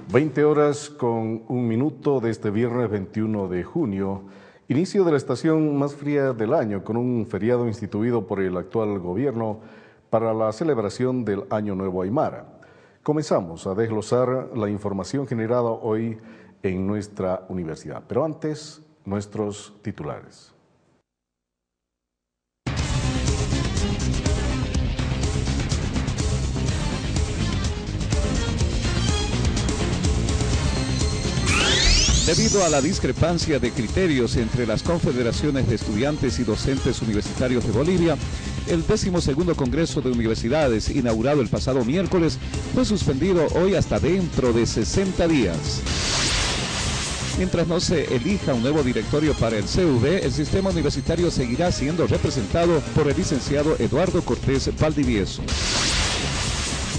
20 horas con un minuto de este viernes 21 de junio, inicio de la estación más fría del año, con un feriado instituido por el actual gobierno para la celebración del Año Nuevo Aymara. Comenzamos a desglosar la información generada hoy en nuestra universidad, pero antes, nuestros titulares. Debido a la discrepancia de criterios entre las confederaciones de estudiantes y docentes universitarios de Bolivia, el 12º Congreso de Universidades, inaugurado el pasado miércoles, fue suspendido hoy hasta dentro de 60 días. Mientras no se elija un nuevo directorio para el CUV, el sistema universitario seguirá siendo representado por el licenciado Eduardo Cortés Valdivieso.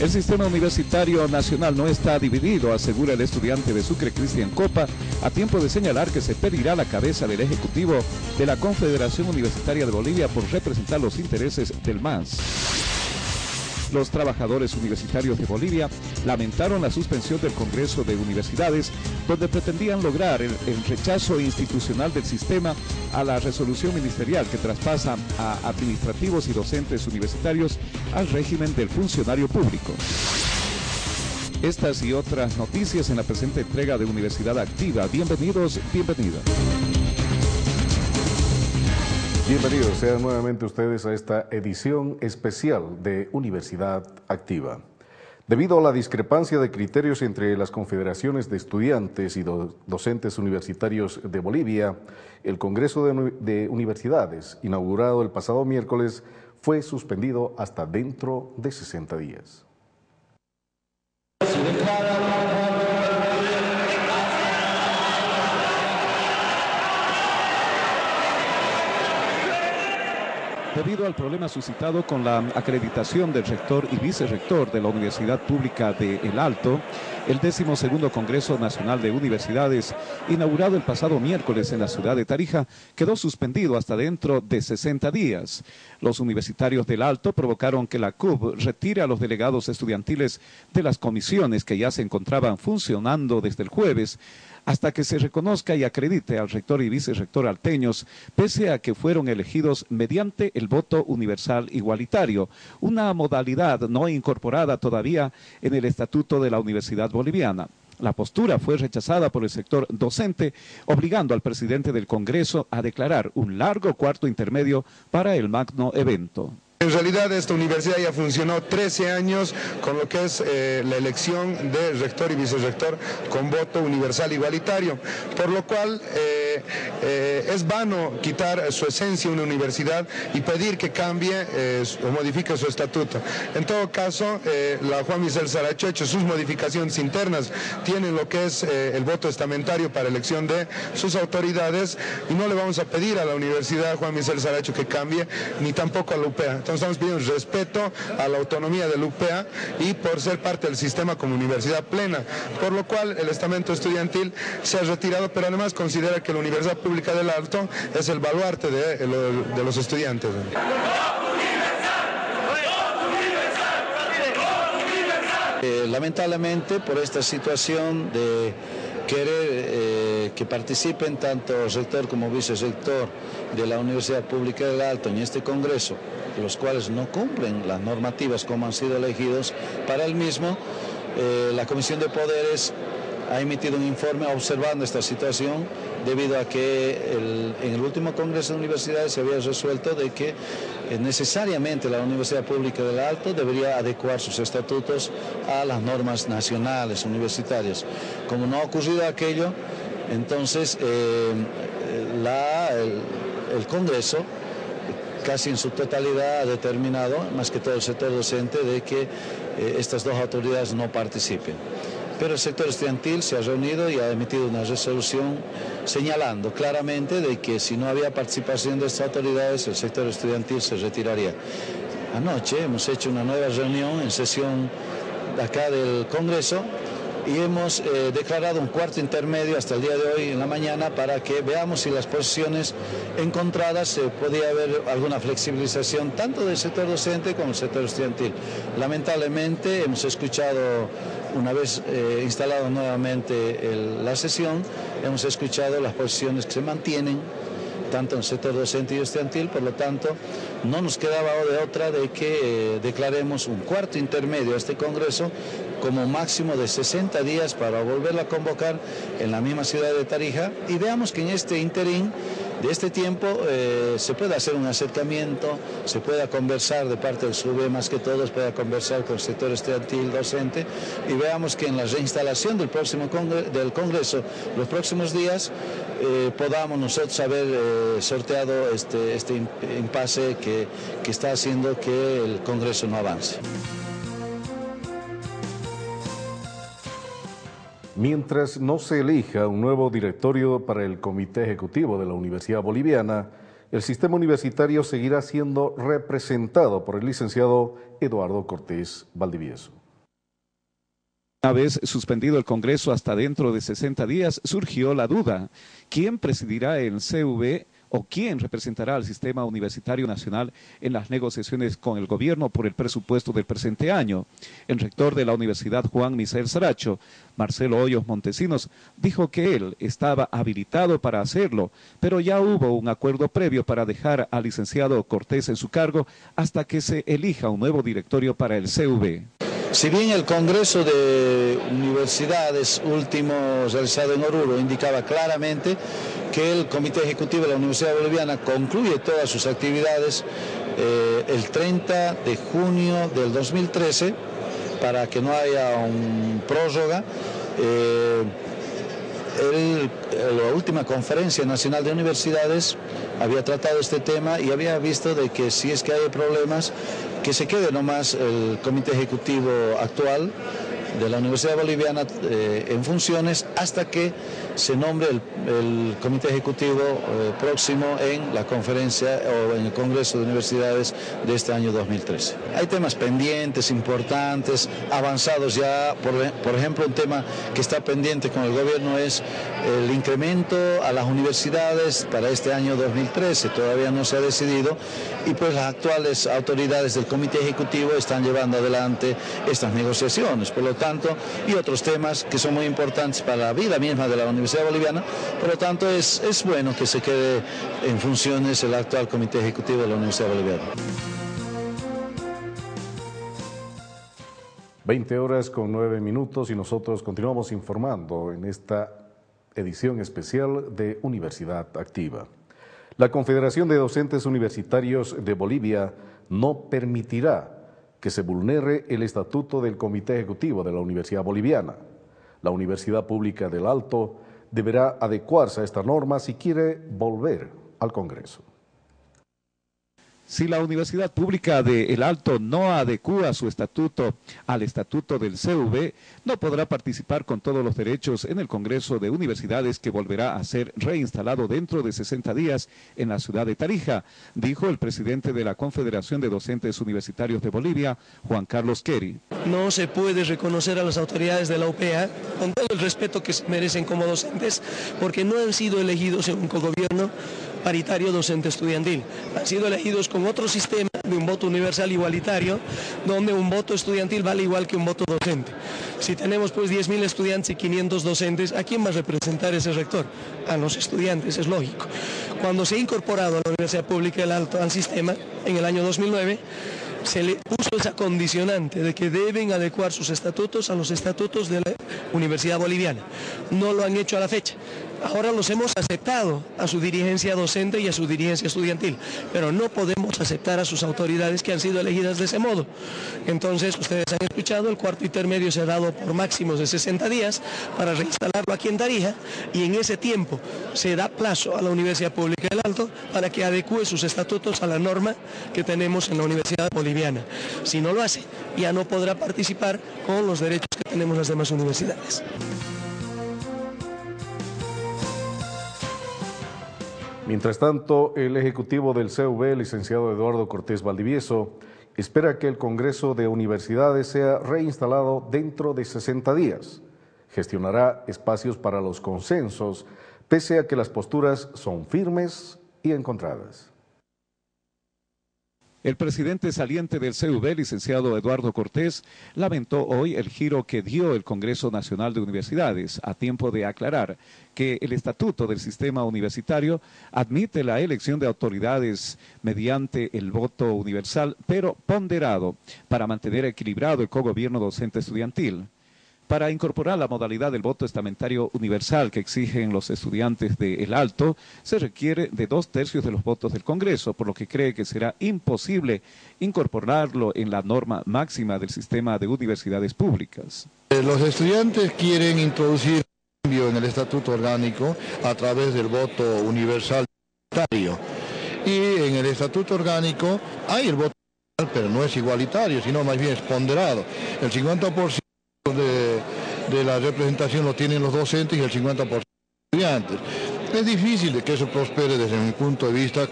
El sistema universitario nacional no está dividido, asegura el estudiante de Sucre, Cristian Copa, a tiempo de señalar que se pedirá la cabeza del Ejecutivo de la Confederación Universitaria de Bolivia por representar los intereses del MAS. Los trabajadores universitarios de Bolivia lamentaron la suspensión del Congreso de Universidades, donde pretendían lograr el rechazo institucional del sistema a la resolución ministerial que traspasa a administrativos y docentes universitarios al régimen del funcionario público. Estas y otras noticias en la presente entrega de Universidad Activa. Bienvenidos, bienvenidas. Bienvenidos sean nuevamente ustedes a esta edición especial de Universidad Activa. Debido a la discrepancia de criterios entre las confederaciones de estudiantes y docentes universitarios de Bolivia, el Congreso de Universidades, inaugurado el pasado miércoles, fue suspendido hasta dentro de 60 días. Debido al problema suscitado con la acreditación del rector y vicerrector de la Universidad Pública de El Alto, el 12º Congreso Nacional de Universidades, inaugurado el pasado miércoles en la ciudad de Tarija, quedó suspendido hasta dentro de 60 días. Los universitarios del Alto provocaron que la CUB retire a los delegados estudiantiles de las comisiones que ya se encontraban funcionando desde el jueves, hasta que se reconozca y acredite al rector y vicerrector alteños, pese a que fueron elegidos mediante el voto universal igualitario, una modalidad no incorporada todavía en el Estatuto de la Universidad Boliviana. La postura fue rechazada por el sector docente, obligando al presidente del Congreso a declarar un largo cuarto intermedio para el magno evento. En realidad esta universidad ya funcionó 13 años con lo que es la elección de rector y vicerrector con voto universal igualitario, por lo cual es vano quitar su esencia a una universidad y pedir que cambie o modifique su estatuto. En todo caso, la Juan Michel Saracho ha hecho sus modificaciones internas, tienen lo que es el voto estamentario para elección de sus autoridades y no le vamos a pedir a la Universidad Juan Michel Saracho que cambie, ni tampoco a la UPEA. Entonces estamos pidiendo respeto a la autonomía de la UPEA y por ser parte del sistema como universidad plena, por lo cual el estamento estudiantil se ha retirado, pero además considera que la Universidad Pública del Alto es el baluarte de los estudiantes. Lamentablemente, por esta situación de querer que participen tanto rector como vicerrector de la Universidad Pública del Alto en este Congreso, los cuales no cumplen las normativas como han sido elegidos para el mismo, la Comisión de Poderes ha emitido un informe observando esta situación debido a que en el último Congreso de Universidades se había resuelto de que necesariamente la Universidad Pública del Alto debería adecuar sus estatutos a las normas nacionales universitarias. Como no ha ocurrido aquello, entonces el Congreso casi en su totalidad ha determinado, más que todo el sector docente, de que estas dos autoridades no participen. Pero el sector estudiantil se ha reunido y ha emitido una resolución señalando claramente de que si no había participación de estas autoridades, el sector estudiantil se retiraría. Anoche hemos hecho una nueva reunión en sesión de acá del Congreso y hemos declarado un cuarto intermedio hasta el día de hoy en la mañana para que veamos si las posiciones encontradas podía haber alguna flexibilización tanto del sector docente como del sector estudiantil. Lamentablemente hemos escuchado una vez instalado nuevamente la sesión, hemos escuchado las posiciones que se mantienen, tanto en el sector docente y estudiantil, por lo tanto, no nos quedaba de otra de que declaremos un cuarto intermedio a este Congreso como máximo de 60 días para volverlo a convocar en la misma ciudad de Tarija, y veamos que en este interín de este tiempo se puede hacer un acercamiento, se pueda conversar de parte del SUBE, más que todo, pueda conversar con el sector estudiantil, docente, y veamos que en la reinstalación del próximo del Congreso, los próximos días, podamos nosotros haber sorteado este impasse que está haciendo que el Congreso no avance. Mientras no se elija un nuevo directorio para el Comité Ejecutivo de la Universidad Boliviana, el sistema universitario seguirá siendo representado por el licenciado Eduardo Cortés Valdivieso. Una vez suspendido el Congreso hasta dentro de 60 días, surgió la duda: ¿quién presidirá el CV o quién representará al sistema universitario nacional en las negociaciones con el gobierno por el presupuesto del presente año? El rector de la Universidad Juan Misael Saracho, Marcelo Hoyos Montesinos, dijo que él estaba habilitado para hacerlo, pero ya hubo un acuerdo previo para dejar al licenciado Cortés en su cargo hasta que se elija un nuevo directorio para el CV. Si bien el Congreso de Universidades último realizado en Oruro indicaba claramente que el Comité Ejecutivo de la Universidad Boliviana concluye todas sus actividades el 30 de junio del 2013, para que no haya un prórroga, la última Conferencia Nacional de Universidades había tratado este tema y había visto de que si es que hay problemas, que se quede nomás el Comité Ejecutivo actual de la Universidad Boliviana en funciones hasta que se nombre el Comité Ejecutivo próximo en la conferencia o en el Congreso de Universidades de este año 2013. Hay temas pendientes, importantes, avanzados ya. Por ejemplo, un tema que está pendiente con el gobierno es el incremento a las universidades para este año 2013. Todavía no se ha decidido y pues las actuales autoridades del Comité Ejecutivo están llevando adelante estas negociaciones. Por lo tanto, y otros temas que son muy importantes para la vida misma de la Universidad Boliviana. Por lo tanto, es bueno que se quede en funciones el actual Comité Ejecutivo de la Universidad Boliviana. 20:09 y nosotros continuamos informando en esta edición especial de Universidad Activa. La Confederación de Docentes Universitarios de Bolivia no permitirá que se vulnere el estatuto del Comité Ejecutivo de la Universidad Boliviana. La Universidad Pública del Alto deberá adecuarse a esta norma si quiere volver al Congreso. Si la Universidad Pública de El Alto no adecúa su estatuto al estatuto del CV, no podrá participar con todos los derechos en el Congreso de Universidades, que volverá a ser reinstalado dentro de 60 días en la ciudad de Tarija, dijo el presidente de la Confederación de Docentes Universitarios de Bolivia, Juan Carlos Queri. No se puede reconocer a las autoridades de la UPA con todo el respeto que se merecen como docentes, porque no han sido elegidos en un cogobierno paritario docente estudiantil. Han sido elegidos con otro sistema de un voto universal igualitario, donde un voto estudiantil vale igual que un voto docente. Si tenemos pues 10.000 estudiantes y 500 docentes, ¿a quién va a representar ese rector? A los estudiantes, es lógico. Cuando se ha incorporado a la Universidad Pública del Alto al sistema, en el año 2009, se le puso esa condicionante de que deben adecuar sus estatutos a los estatutos de la Universidad Boliviana. No lo han hecho a la fecha. Ahora los hemos aceptado a su dirigencia docente y a su dirigencia estudiantil, pero no podemos aceptar a sus autoridades que han sido elegidas de ese modo. Entonces, ustedes han escuchado, el cuarto intermedio se ha dado por máximos de 60 días para reinstalarlo aquí en Tarija, y en ese tiempo se da plazo a la Universidad Pública del Alto para que adecúe sus estatutos a la norma que tenemos en la Universidad Boliviana. Si no lo hace, ya no podrá participar con los derechos que tenemos las demás universidades. Mientras tanto, el ejecutivo del CV, licenciado Eduardo Cortés Valdivieso, espera que el Congreso de Universidades sea reinstalado dentro de 60 días. Gestionará espacios para los consensos, pese a que las posturas son firmes y encontradas. El presidente saliente del CUV, licenciado Eduardo Cortés, lamentó hoy el giro que dio el Congreso Nacional de Universidades, a tiempo de aclarar que el estatuto del sistema universitario admite la elección de autoridades mediante el voto universal, pero ponderado, para mantener equilibrado el cogobierno docente estudiantil. Para incorporar la modalidad del voto estamentario universal que exigen los estudiantes de El Alto, se requiere de 2/3 de los votos del Congreso, por lo que cree que será imposible incorporarlo en la norma máxima del sistema de universidades públicas. Los estudiantes quieren introducir un cambio en el estatuto orgánico a través del voto universal igualitario. Y en el estatuto orgánico hay el voto universal, pero no es igualitario, sino más bien es ponderado. El 50% de la representación lo tienen los docentes y el 50% los estudiantes. Es difícil de que eso prospere desde mi punto de vista,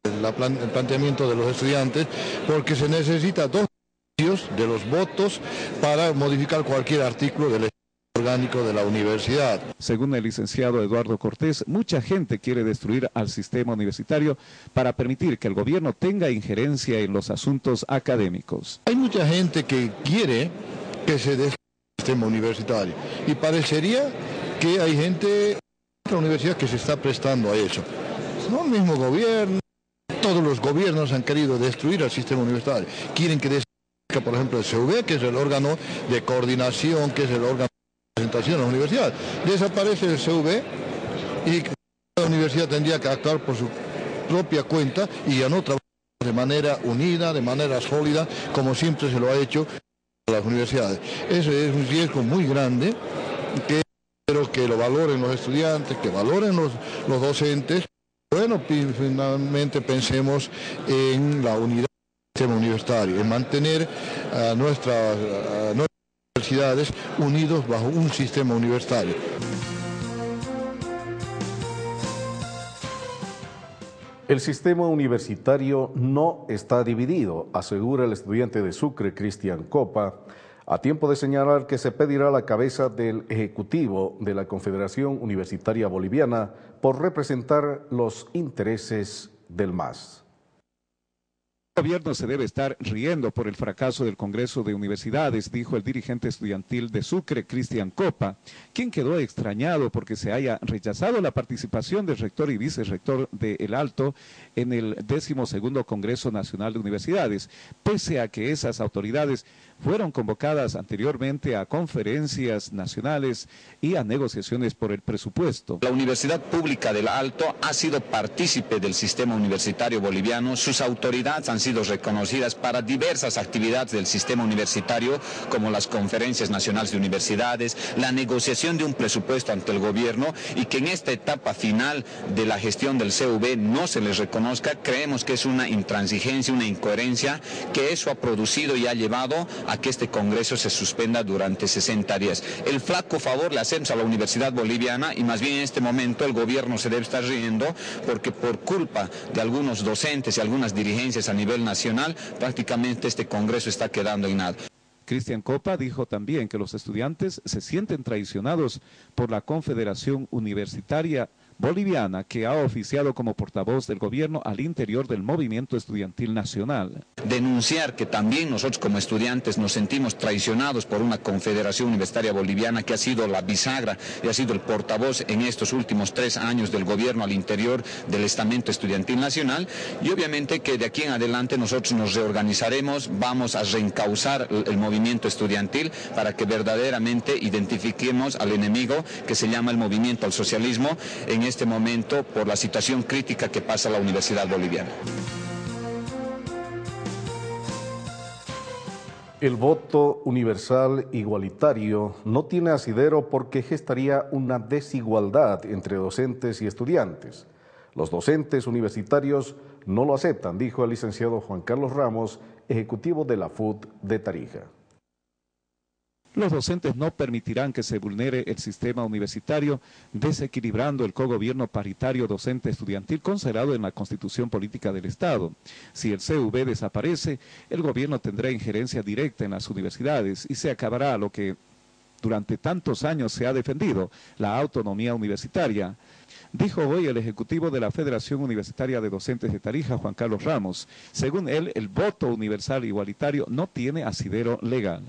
el planteamiento de los estudiantes, porque se necesita 2/3 de los votos para modificar cualquier artículo del estatuto orgánico de la universidad. Según el licenciado Eduardo Cortés, mucha gente quiere destruir al sistema universitario para permitir que el gobierno tenga injerencia en los asuntos académicos. Hay mucha gente que quiere que se destruya el sistema universitario y parecería que hay gente en la universidad que se está prestando a eso. No el mismo gobierno, todos los gobiernos han querido destruir el sistema universitario. Quieren que desaparezca, por ejemplo, el CUV, que es el órgano de coordinación, que es el órgano de representación de la universidad. Desaparece el CUV y la universidad tendría que actuar por su propia cuenta y ya no trabajar de manera unida, de manera sólida, como siempre se lo ha hecho las universidades. Ese es un riesgo muy grande que espero que lo valoren los estudiantes, que valoren los docentes. Bueno, finalmente pensemos en la unidad del sistema universitario, en mantener a nuestras universidades unidos bajo un sistema universitario. El sistema universitario no está dividido, asegura el estudiante de Sucre, Cristian Copa, a tiempo de señalar que se pedirá la cabeza del Ejecutivo de la Confederación Universitaria Boliviana por representar los intereses del MAS. El gobierno se debe estar riendo por el fracaso del Congreso de Universidades, dijo el dirigente estudiantil de Sucre, Cristian Copa, quien quedó extrañado porque se haya rechazado la participación del rector y vicerrector de El Alto en el 12º Congreso Nacional de Universidades, pese a que esas autoridades fueron convocadas anteriormente a conferencias nacionales y a negociaciones por el presupuesto. La Universidad Pública del Alto ha sido partícipe del sistema universitario boliviano, sus autoridades han sido reconocidas para diversas actividades del sistema universitario, como las conferencias nacionales de universidades, la negociación de un presupuesto ante el gobierno, y que en esta etapa final de la gestión del CUV no se les reconozca, creemos que es una intransigencia, una incoherencia, que eso ha producido y ha llevado a que este Congreso se suspenda durante 60 días. El flaco favor le hacemos a la Universidad Boliviana y más bien en este momento el gobierno se debe estar riendo porque por culpa de algunos docentes y algunas dirigencias a nivel nacional, prácticamente este Congreso está quedando en nada. Cristian Copa dijo también que los estudiantes se sienten traicionados por la Confederación Universitaria Boliviana, que ha oficiado como portavoz del gobierno al interior del movimiento estudiantil nacional. Denunciar que también nosotros como estudiantes nos sentimos traicionados por una Confederación Universitaria Boliviana que ha sido la bisagra y ha sido el portavoz en estos últimos 3 años del gobierno al interior del estamento estudiantil nacional, y obviamente que de aquí en adelante nosotros nos reorganizaremos, vamos a reencauzar el movimiento estudiantil para que verdaderamente identifiquemos al enemigo que se llama el movimiento al socialismo en este momento por la situación crítica que pasa la Universidad Boliviana. El voto universal igualitario no tiene asidero porque gestaría una desigualdad entre docentes y estudiantes. Los docentes universitarios no lo aceptan, dijo el licenciado Juan Carlos Ramos, ejecutivo de la FUT de Tarija. Los docentes no permitirán que se vulnere el sistema universitario, desequilibrando el cogobierno paritario docente estudiantil consagrado en la Constitución Política del Estado. Si el CUV desaparece, el gobierno tendrá injerencia directa en las universidades y se acabará lo que durante tantos años se ha defendido, la autonomía universitaria. dijo hoy el ejecutivo de la Federación Universitaria de Docentes de Tarija, Juan Carlos Ramos. Según él, el voto universal igualitario no tiene asidero legal.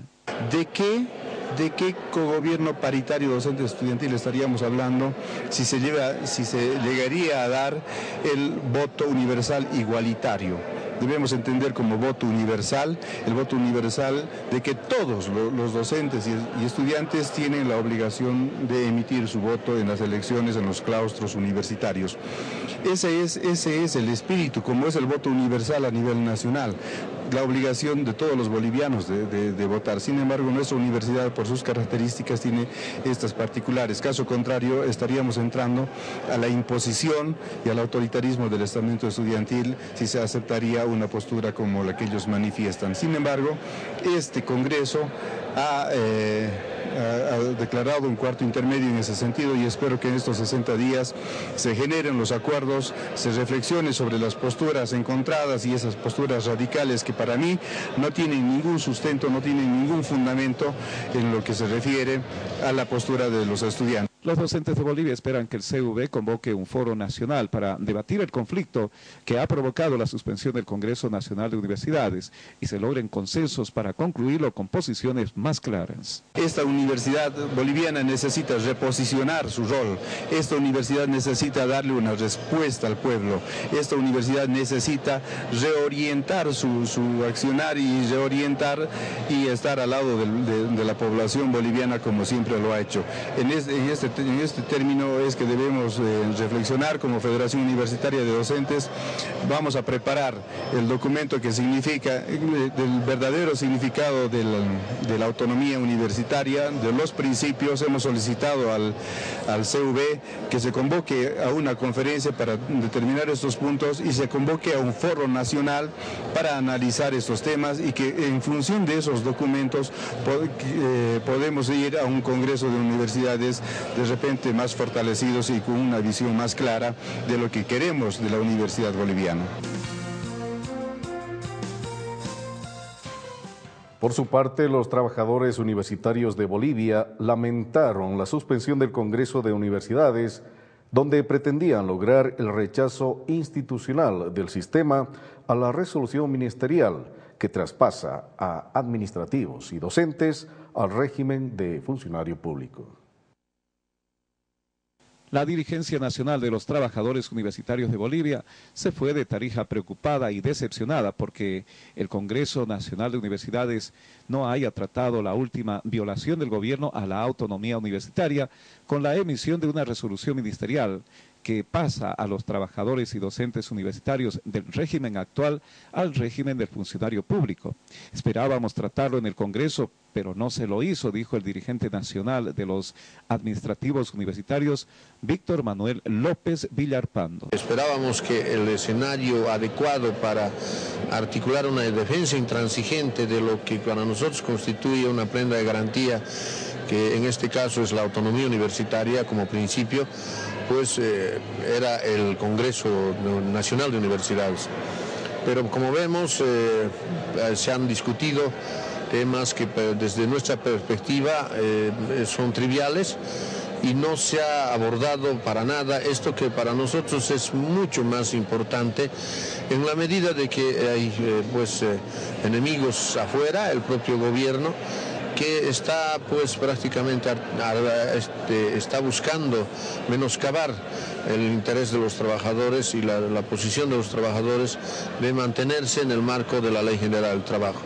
¿De qué cogobierno paritario docente estudiantil estaríamos hablando si se llegaría a dar el voto universal igualitario? Debemos entender como voto universal, el voto universal de que todos los docentes y estudiantes tienen la obligación de emitir su voto en las elecciones en los claustros universitarios. Ese es el espíritu, como es el voto universal a nivel nacional, la obligación de todos los bolivianos de votar. Sin embargo, nuestra universidad, por sus características, tiene estas particulares. Caso contrario, estaríamos entrando a la imposición y al autoritarismo del estamento estudiantil si se aceptaría una postura como la que ellos manifiestan. Sin embargo, este Congreso ha declarado un cuarto intermedio en ese sentido y espero que en estos 60 días se generen los acuerdos, se reflexione sobre las posturas encontradas y esas posturas radicales que para mí no tienen ningún sustento, no tienen ningún fundamento en lo que se refiere a la postura de los estudiantes. Los docentes de Bolivia esperan que el CUV convoque un foro nacional para debatir el conflicto que ha provocado la suspensión del Congreso Nacional de Universidades y se logren consensos para concluirlo con posiciones más claras. Esta universidad boliviana necesita reposicionar su rol, esta universidad necesita darle una respuesta al pueblo, esta universidad necesita reorientar su accionar y reorientar y estar al lado de la población boliviana como siempre lo ha hecho. En este término es que debemos reflexionar como Federación Universitaria de Docentes. Vamos a preparar el documento que significa el verdadero significado de la autonomía universitaria, de los principios. Hemos solicitado al CUV que se convoque a una conferencia para determinar estos puntos y se convoque a un foro nacional para analizar estos temas y que en función de esos documentos podemos ir a un congreso de universidades de repente más fortalecidos y con una visión más clara de lo que queremos de la universidad boliviana. Por su parte, los trabajadores universitarios de Bolivia lamentaron la suspensión del Congreso de Universidades, donde pretendían lograr el rechazo institucional del sistema a la resolución ministerial que traspasa a administrativos y docentes al régimen de funcionario público. La dirigencia nacional de los trabajadores universitarios de Bolivia se fue de Tarija preocupada y decepcionada porque el Congreso Nacional de Universidades no haya tratado la última violación del gobierno a la autonomía universitaria con la emisión de una resolución ministerial que pasa a los trabajadores y docentes universitarios del régimen actual al régimen del funcionario público. Esperábamos tratarlo en el Congreso, pero no se lo hizo, dijo el dirigente nacional de los administrativos universitarios, Víctor Manuel López Villarpando. Esperábamos que el escenario adecuado para articular una defensa intransigente de lo que para nosotros constituye una prenda de garantía, que en este caso es la autonomía universitaria como principio, pues era el Congreso Nacional de Universidades. Pero como vemos, se han discutido temas que desde nuestra perspectiva son triviales y no se ha abordado para nada esto que para nosotros es mucho más importante en la medida de que hay enemigos afuera, el propio gobierno, que está pues prácticamente está buscando menoscabar el interés de los trabajadores y la posición de los trabajadores de mantenerse en el marco de la Ley General del Trabajo.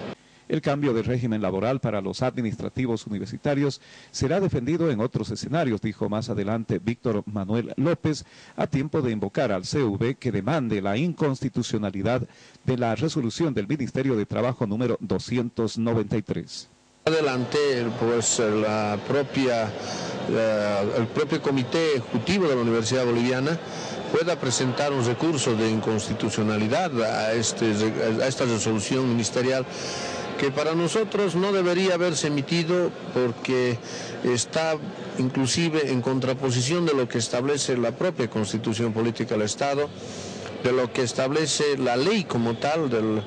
El cambio de régimen laboral para los administrativos universitarios será defendido en otros escenarios, dijo más adelante Víctor Manuel López, a tiempo de invocar al CUV que demande la inconstitucionalidad de la resolución del Ministerio de Trabajo número 293. Adelante, pues el propio Comité Ejecutivo de la Universidad Boliviana pueda presentar un recurso de inconstitucionalidad a esta resolución ministerial, que para nosotros no debería haberse emitido porque está inclusive en contraposición de lo que establece la propia Constitución Política del Estado, de lo que establece la ley como tal del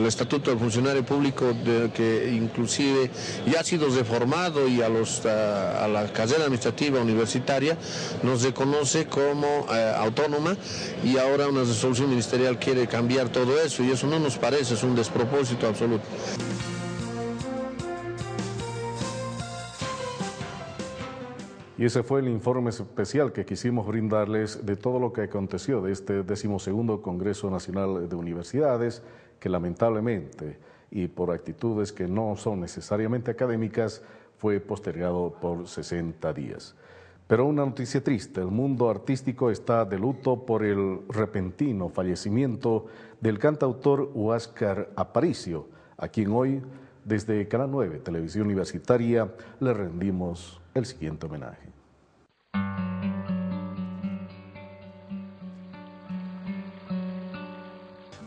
Estatuto del Funcionario Público, que inclusive ya ha sido reformado y a la carrera administrativa universitaria nos reconoce como autónoma, y ahora una resolución ministerial quiere cambiar todo eso, y eso no nos parece, es un despropósito absoluto. Y ese fue el informe especial que quisimos brindarles de todo lo que aconteció de este 12º Congreso Nacional de Universidades, que lamentablemente, y por actitudes que no son necesariamente académicas, fue postergado por 60 días. Pero una noticia triste: el mundo artístico está de luto por el repentino fallecimiento del cantautor Huáscar Aparicio, a quien hoy, desde Canal 9, Televisión Universitaria, le rendimos el siguiente homenaje.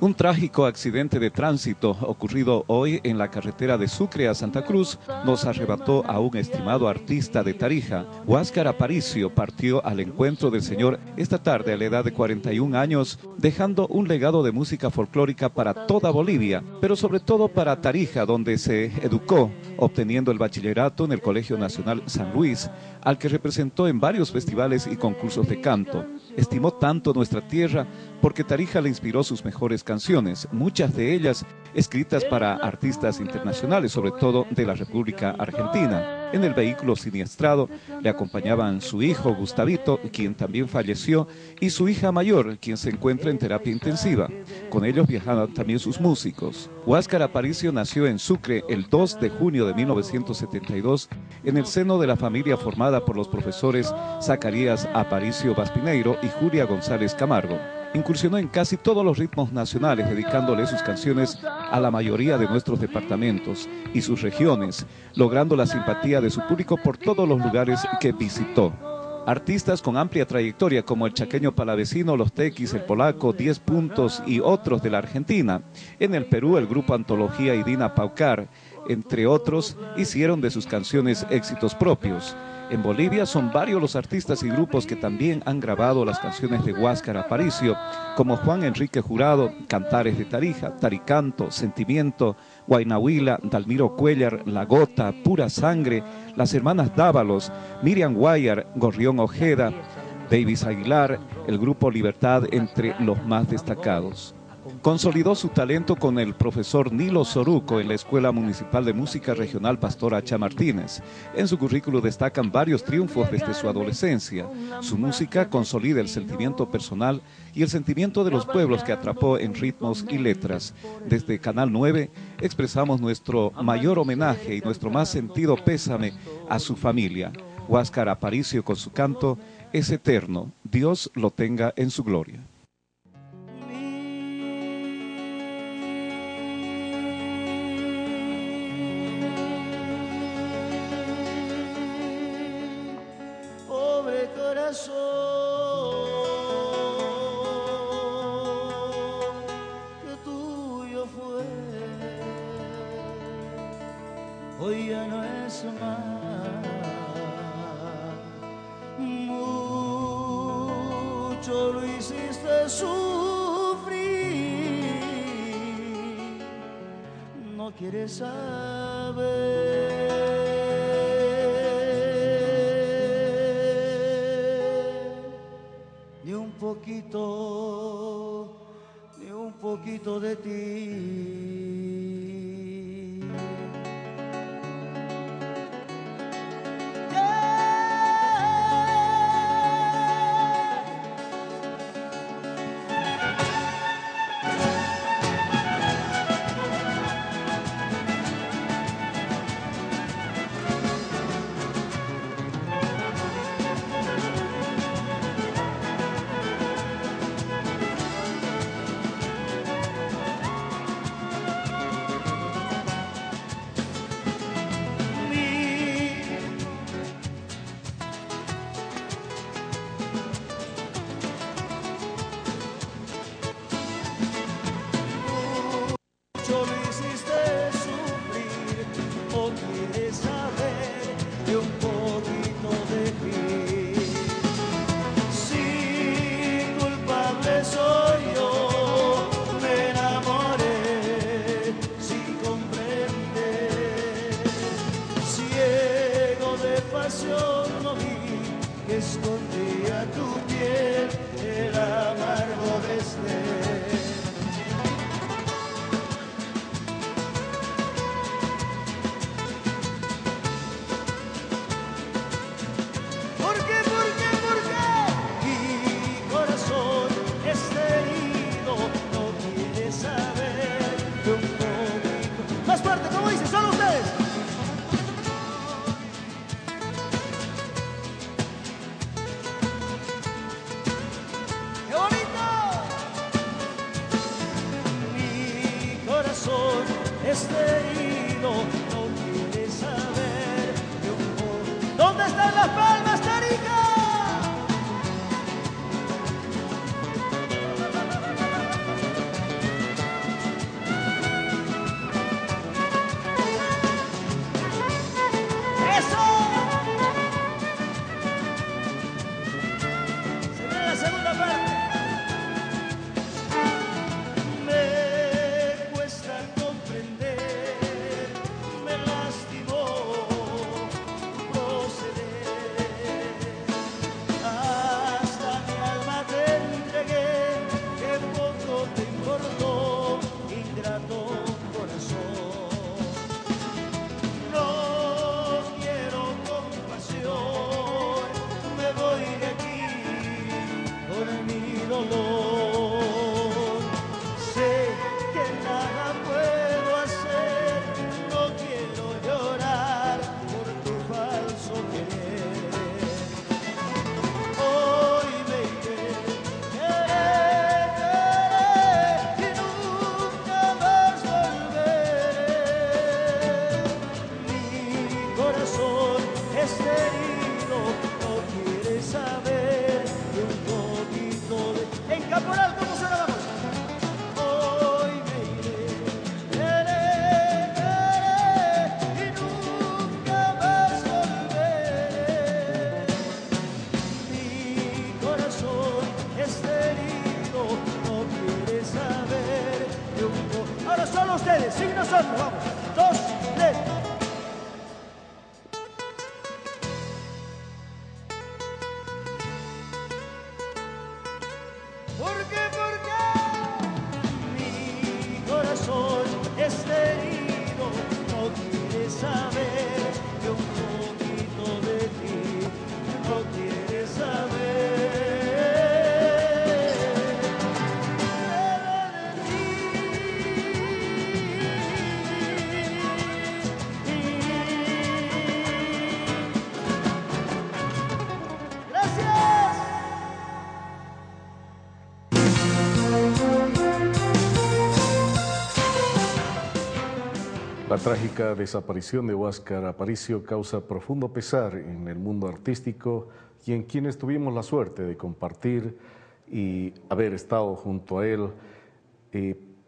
Un trágico accidente de tránsito ocurrido hoy en la carretera de Sucre a Santa Cruz nos arrebató a un estimado artista de Tarija. Huáscar Aparicio partió al encuentro del Señor esta tarde a la edad de 41 años, dejando un legado de música folclórica para toda Bolivia, pero sobre todo para Tarija, donde se educó, obteniendo el bachillerato en el Colegio Nacional San Luis, al que representó en varios festivales y concursos de canto. Estimó tanto nuestra tierra porque Tarija le inspiró sus mejores canciones, muchas de ellas escritas para artistas internacionales, sobre todo de la República Argentina. En el vehículo siniestrado le acompañaban su hijo Gustavito, quien también falleció, y su hija mayor, quien se encuentra en terapia intensiva. Con ellos viajaban también sus músicos. Huáscar Aparicio nació en Sucre el 2 de junio de 1972 en el seno de la familia formada por los profesores Zacarías Aparicio Baspineiro y Julia González Camargo. Incursionó en casi todos los ritmos nacionales, dedicándole sus canciones a la mayoría de nuestros departamentos y sus regiones, logrando la simpatía de su público por todos los lugares que visitó. Artistas con amplia trayectoria como el chaqueño palavecino, Los Tequis, el polaco, 10 Puntos y otros de la Argentina. En el Perú, el grupo Antología y Dina Paucar, entre otros, hicieron de sus canciones éxitos propios. En Bolivia son varios los artistas y grupos que también han grabado las canciones de Huáscar Aparicio, como Juan Enrique Jurado, Cantares de Tarija, Taricanto, Sentimiento, Guaynahuila, Dalmiro Cuellar, La Gota, Pura Sangre, las hermanas Dávalos, Miriam Guayar, Gorrión Ojeda, Davis Aguilar, el grupo Libertad, entre los más destacados. Consolidó su talento con el profesor Nilo Soruco en la Escuela Municipal de Música Regional Pastor Acha Martínez. En su currículo destacan varios triunfos desde su adolescencia. Su música consolida el sentimiento personal y el sentimiento de los pueblos que atrapó en ritmos y letras. Desde Canal 9 expresamos nuestro mayor homenaje y nuestro más sentido pésame a su familia. Huáscar Aparicio, con su canto, es eterno. Dios lo tenga en su gloria. Que tuyo fue, hoy ya no es más. Mucho lo hiciste sufrir, no quieres saber. Ni un poquito de ti. de un poquito. Más fuerte, como dicen, solo ustedes. ¡Qué bonito! Mi corazón está herido, no quiere saber de un poco. ¿Dónde están las palmas, Tarija? Ustedes, sin nosotros, vamos. 2, 3. ¿Por qué? Mi corazón está herido, no quiere saber de un poquito de ti, no quiere saber. La trágica desaparición de Óscar Aparicio causa profundo pesar en el mundo artístico y en quienes tuvimos la suerte de compartir y haber estado junto a él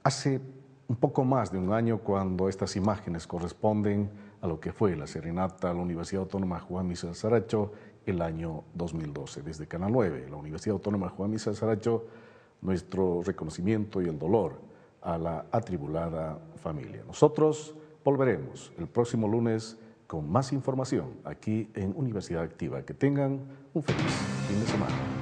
hace un poco más de un año, cuando estas imágenes corresponden a lo que fue la serenata a la Universidad Autónoma Juan Misael Saracho el año 2012. Desde Canal 9, la Universidad Autónoma Juan Misael Saracho, nuestro reconocimiento y el dolor a la atribulada familia. Nosotros volveremos el próximo lunes con más información aquí en Universidad Activa. Que tengan un feliz fin de semana.